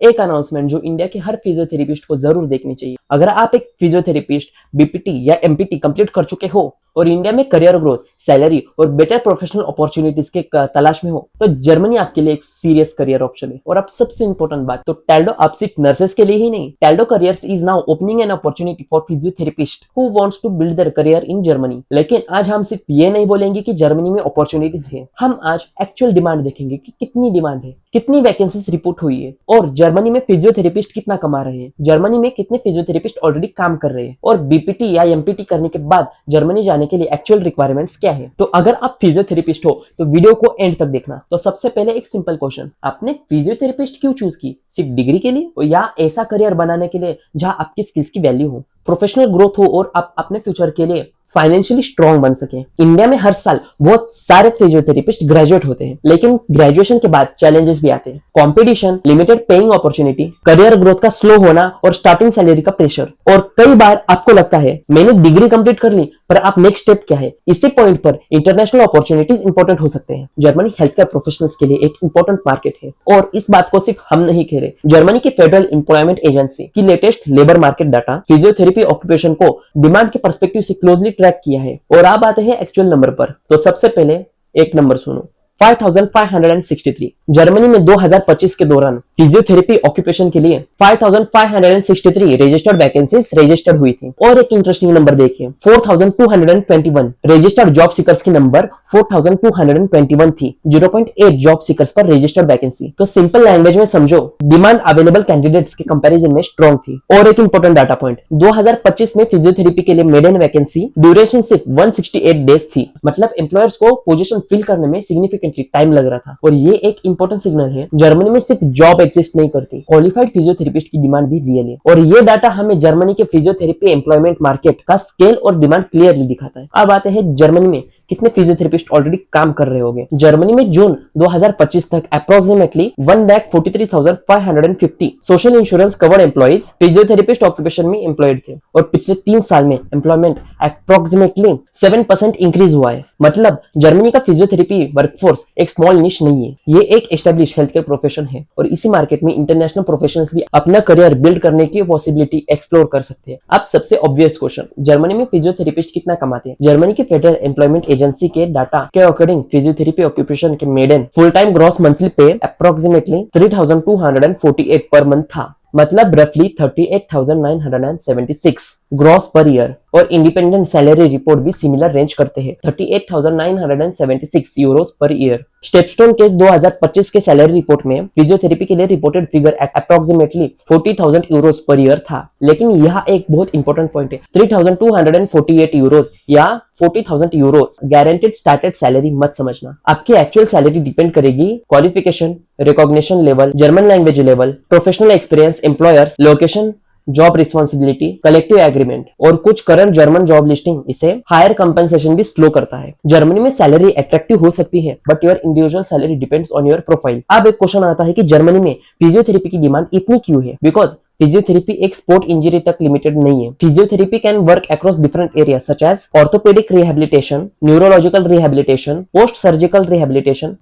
एक अनाउंसमेंट जो इंडिया के हर फिजियोथेरेपिस्ट को जरूर देखनी चाहिए। अगर आप एक फिजियोथेरेपिस्ट बीपीटी या एमपीटी कंप्लीट कर चुके हो और इंडिया में करियर ग्रोथ, सैलरी और बेटर प्रोफेशनल अपॉर्चुनिटीज के तलाश में हो तो जर्मनी आपके लिए एक सीरियस करियर ऑप्शन है। और अब सबसे इंपॉर्टेंट बात, तो टैल्डो अब सिर्फ नर्सेस के लिए ही नहीं, Taldo careers is now opening an opportunity for physiotherapist who wants to build their career in Germany. लेकिन आज हम सिर्फ ये नहीं बोलेंगे कि जर्मनी में अपॉर्चुनिटीज है, हम आज एक्चुअल डिमांड देखेंगे कि कितनी डिमांड है, कितनी वैकेंसीज रिपोर्ट हुई है और जर्मनी में फिजियोथेरेपिस्ट कितना कमा रहे हैं, जर्मनी में कितने फिजियोथेरेपिस्ट ऑलरेडी काम कर रहे हैं और बीपीटी या एमपीटी करने के बाद जर्मनी जाने के लिए एक्चुअल रिक्वायरमेंट्स क्या है। तो अगर आप फिजियोथेरेपिस्ट हो तो वीडियो को एंड तक देखना। तो सबसे पहले एक सिंपल क्वेश्चन, आपने फिजियोथेरेपिस्ट क्यों चूज की? सिर्फ डिग्री के लिए या ऐसा करियर बनाने के लिए जहां आपकी स्किल्स की वैल्यू हो, प्रोफेशनल ग्रोथ हो और आप अपने फ्यूचर के लिए फाइनेंशियली स्ट्रॉन्ग बन सके? इंडिया में हर साल बहुत सारे फिजियोथेरेपिस्ट ग्रेजुएट होते हैं, लेकिन ग्रेजुएशन के बाद चैलेंजेस भी आते हैं। Competition, limited paying opportunity, career growth का स्लो होना और स्टार्टिंग सैलरी का प्रेशर। और कई बार आपको लगता है मैंने डिग्री कंप्लीट कर ली, पर आप नेक्स्ट स्टेप क्या है? इसी पॉइंट पर इंटरनेशनल अपॉर्चुनिटीज इंपॉर्टेंट हो सकते हैं। जर्मनी हेल्थकेयर प्रोफेशनल्स के लिए एक इंपॉर्टेंट मार्केट है और इस बात को सिर्फ हम नहीं कह रहे, जर्मनी की फेडरल एम्प्लॉयमेंट एजेंसी की latest labour market data physiotherapy occupation को डिमांड के पर्सपेक्टिव से क्लोजली ट्रैक किया है। और आप आते हैं एक्चुअल नंबर पर। तो सबसे पहले एक नंबर सुनो, 5563। जर्मनी में 2025 के दौरान फिजियोथेरेपी ऑक्यूपेशन के लिए 5563 रजिस्टर्ड वैकेंसीज रजिस्टर्ड हुई थी। और एक इंटरेस्टिंग नंबर देखिए, 4221 रजिस्टर्ड जॉब सीकर्स की नंबर 4221 थी। 0.8 जॉब सीकर्स पर रजिस्टर्ड वैकेंसी। तो सिंपल लैंग्वेज में समझो, डिमांड अवेलेबल कैंडिडेट्स के कंपैरिजन में स्ट्रॉन्ग थी। और एक इंपॉर्टेंट डाटा पॉइंट, 2025 में फिजियोथेरेपी के लिए मेडियन वैकेंसी ड्यूरेशन सिर्फ 168 डेज थी। मतलब एम्प्लॉयर्स को पोजीशन फिल करने में सिग्निफिकेंटली टाइम लग रहा था। और ये एक इंपॉर्टेंट सिग्नल है, जर्मनी में सिर्फ जॉब एग्जिस्ट नहीं करती, क्वालिफाइड फिजियोथेरेपिस्ट की डिमांड भी रियल है। और ये डाटा हमें जर्मनी के फिजियोथेरेपी एम्प्लॉयमेंट मार्केट का स्केल और डिमांड क्लियरली दिखाता है। अब आते हैं जर्मनी में कितने फिजियोथेरेपिस्ट ऑलरेडी काम कर रहे होंगे। जर्मनी में जून 2025 तक approximately 1,43,550 social insurance covered employees physiotherapist occupation में एम्प्लॉयड थे और पिछले 3 साल में एम्प्लॉयमेंट अप्रोक्सीमेटली 7% इंक्रीज हुआ है। मतलब जर्मनी का फिजियोथेरेपी वर्कफोर्स एक स्मॉल निश नहीं है, ये एक एस्टेब्लिश हेल्थकेयर प्रोफेशन है और इसी मार्केट में इंटरनेशनल प्रोफेशनल्स भी अपना करियर बिल्ड करने की पॉसिबिलिटी एक्सप्लोर कर सकते हैं। अब सबसे ऑब्वियस क्वेश्चन, जर्मनी में फिजियोथेरेपिस्ट कितना कमाते हैं? जर्मनी के फेडरल एम्प्लॉयमेंट एजेंसी के डाटा के अकॉर्डिंग फिजियोथेरेपी ऑक्यूपेशन के median full time gross monthly pay approximately 3248 per month था। मतलब रफली 38,976 ग्रॉस पर ईयर। और इंडिपेंडेंट सैलरी रिपोर्ट भी सिमिलर रेंज करते हैं, 38,976 यूरोस पर ईयर। स्टेपस्टोन के 2025 के सैलरी रिपोर्ट में फिजियोथेरेपी के लिए reported figure approximately 40,000 Euros per year था। लेकिन यह एक बहुत इंपॉर्टेंट पॉइंट है, 3,248 यूरोस या 40,000 यूरोस गारंटेड स्टार्टेड सैलरी मत समझना। आपकी एक्चुअल सैलरी डिपेंड करेगी qualification, recognition level, German language level, professional experience, employers, location, job responsibility, collective agreement और कुछ करंट जर्मन जॉब लिस्टिंग इसे हायर कंपनसेशन भी स्लो करता है। जर्मनी में सैलरी अट्रैक्टिव हो सकती है but your individual salary depends on your profile. अब एक क्वेश्चन आता है कि जर्मनी में फिजियोथेरेपी की डिमांड इतनी क्यों है? बिकॉज फिजियोथेरेपी एक स्पोर्ट इंजरी तक लिमिटेड नहीं है। Physiotherapy can work across different area such as orthopaedic rehabilitation, neurological rehabilitation, post surgical rehabilitation,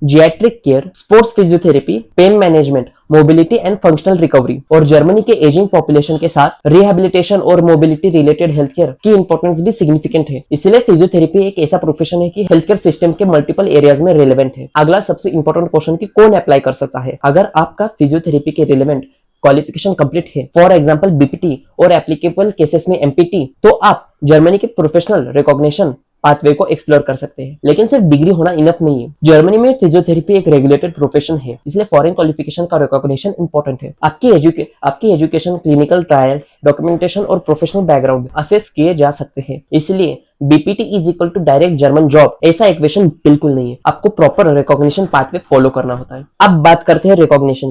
geriatric care, sports physiotherapy, pain management, mobility and functional recovery. और Germany के ageing population के साथ rehabilitation और mobility related health care की importance भी significant है। इसलिए physiotherapy एक ऐसा प्रोफेशन है कि हेल्थ केयर सिस्टम के मल्टीपल एरियाज में रिलेवेंट है। अगला सबसे इंपॉर्टेंट क्वेश्चन कि कौन अप्लाई कर सकता है? अगर आपका फिजियोथेरेपी के रिलेवेंट क्वालिफिकेशन कंप्लीट है, फॉर एग्जांपल बीपीटी और एप्लीकेबल केसेस में एमपीटी, तो आप जर्मनी के प्रोफेशनल रिकॉग्निशन पाथवे को एक्सप्लोर कर सकते हैं। लेकिन सिर्फ डिग्री होना इनफ नहीं है। जर्मनी में फिजियोथेरेपी एक रेगुलेटेड प्रोफेशन है, इसलिए फॉरेन क्वालिफिकेशन का रिकॉग्निशन इंपॉर्टेंट है। आपकी एजुकेशन, क्लिनिकल ट्रायल्स, डॉक्यूमेंटेशन और प्रोफेशनल बैकग्राउंड असेस किए जा सकते हैं। इसलिए BPT is equal to direct German job ऐसा इक्वेशन बिल्कुल नहीं है। आपको प्रॉपर रिकॉग्निशन पाथवे फॉलो करना होता है। अब बात करते हैं रिकॉग्निशन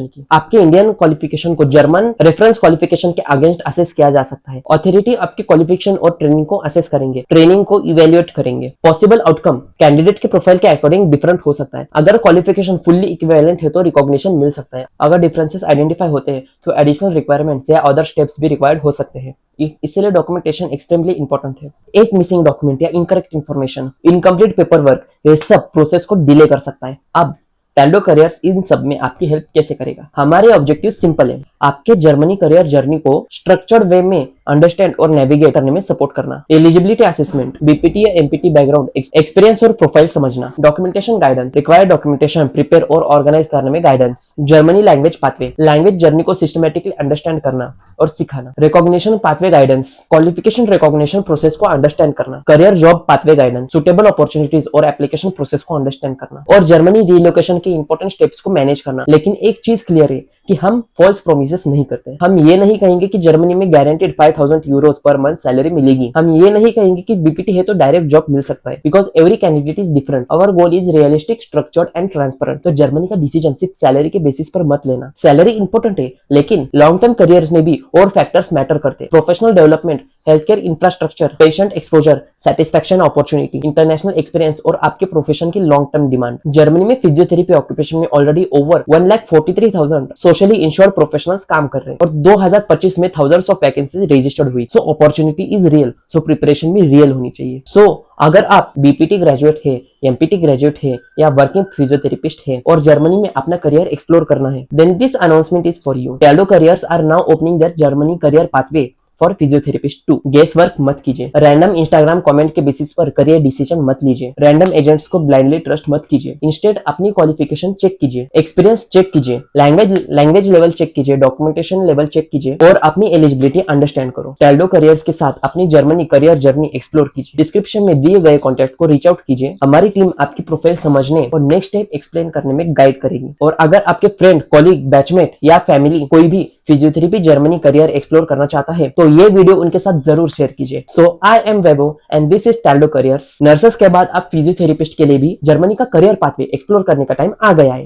की। आपके इंडियन क्वालिफिकेशन को जर्मन रेफरेंस क्वालिफिकेशन के अगेंस्ट असेस किया जा सकता है। अथॉरिटी आपकी क्वालिफिकेशन और ट्रेनिंग को असेस करेंगे, ट्रेनिंग को इवेल्युएट करेंगे। पॉसिबल आउटकम कैंडिडेट के प्रोफाइल के अकॉर्डिंग डिफरेंट हो सकता है। अगर क्वालिफिकेशन फुल्ली इक्विवेलेंट है तो रिकॉग्निशन मिल सकता है। अगर डिफरेंसेस आइडेंटिफाई होते हैं तो एडिशनल रिक्वायरमेंट्स या अदर स्टेप्स भी रिक्वायर्ड हो सकते हैं। इसलिए डॉक्यूमेंटेशन एक्सट्रीमली इंपॉर्टेंट है। एक मिसिंग डॉक्यूमेंट या incorrect information, incomplete paper work, ये सब प्रोसेस को डिले कर सकता है। अब टैल्डो करियर्स इन सब में आपकी हेल्प कैसे करेगा? हमारे ऑब्जेक्टिव सिंपल है, आपके जर्मनी करियर जर्नी को स्ट्रक्चर्ड वे में अंडरस्टैंड और नेविगेट करने में सपोर्ट करना, एलिजिबिलिटी असेसमेंट, बीपीटी या एमपीटी बैकग्राउंड एक्सपीरियंस और प्रोफाइल समझना, documentation guidance, required documentation prepare और ऑर्गेनाइज करने में guidance, Germany language pathway, language journey को सिस्टमेटिकली अंडरस्टैंड करना और सिखाना, recognition pathway guidance, qualification recognition process को अंडरस्टैंड करना, career job pathway guidance, suitable opportunities और एप्लीकेशन प्रोसेस को अंडरस्टैंड करना और जर्मनी रीलोकेशन के इंपॉर्टेंट स्टेप्स को मैनेज करना। लेकिन एक चीज क्लियर है कि हम फॉल्स प्रोमिसेस नहीं करते। हम ये नहीं कहेंगे कि जर्मनी में guaranteed 5000 Euros per month salary मिलेगी। हम ये नहीं कहेंगे कि बीपीटी है तो डायरेक्ट जॉब मिल सकता है, because every candidate is different. Our goal is realistic, structured and transparent. तो जर्मनी का डिसीजन सिर्फ सैलरी के बेसिस पर मत लेना। सैलरी इंपॉर्टेंट है, लेकिन लॉन्ग टर्म करियर्स में भी और फैक्टर्स मैटर करते हैं। Professional development, healthcare infrastructure, patient exposure, satisfaction opportunity, international experience और आपके प्रोफेशन की लॉन्ग टर्म डिमांड। जर्मनी में फिजियोथेरेपी ऑक्यूपेशन में already over 1,43,000 socially insured professionals काम कर रहे हैं और 2025 में थाउजेंड्स ऑफ वैकेंसीज रजिस्टर्ड हुई। So opportunity is real, so preparation भी रियल होनी चाहिए। सो अगर आप बीपीटी ग्रेजुएट है, एमपीटी ग्रेजुएट है या वर्किंग फिजियोथेरेपिस्ट है और जर्मनी में अपना करियर एक्सप्लोर करना है, then this announcement is for you. Taldo careers are now opening their Germany career pathway for physiotherapist too. Guesswork मत कीजिए, रैंडम इंस्टाग्राम कमेंट के बेसिस पर करियर डिसीजन मत लीजिए, रैंडम एजेंट्स को ब्लाइंडली ट्रस्ट मत कीजिए। इंस्टेड अपनी क्वालिफिकेशन चेक कीजिए, एक्सपीरियंस चेक कीजिए, लैंग्वेज लेवल चेक कीजिए, डॉक्यूमेंटेशन लेवल चेक कीजिए और अपनी एलिजिबिलिटी अंडरस्टैंड करो। टैल्डो करियर्स के साथ अपनी जर्मनी करियर जर्नी एक्सप्लोर कीजिए। डिस्क्रिप्शन में दिए गए कॉन्टैक्ट को रीच आउट कीजिए। हमारी टीम आपकी प्रोफाइल समझने और नेक्स्ट स्टेप एक्सप्लेन करने में गाइड करेगी। और अगर आपके फ्रेंड, कॉलीग, बैचमेट या फैमिली कोई भी फिजियोथेरेपी जर्मनी करियर एक्सप्लोर करना चाहता है तो ये वीडियो उनके साथ जरूर शेयर कीजिए। So I am Webo and this is Taldo careers. Nurses के बाद अब फिजियोथेरेपिस्ट के लिए भी जर्मनी का करियर पाथवे एक्सप्लोर करने का टाइम आ गया है।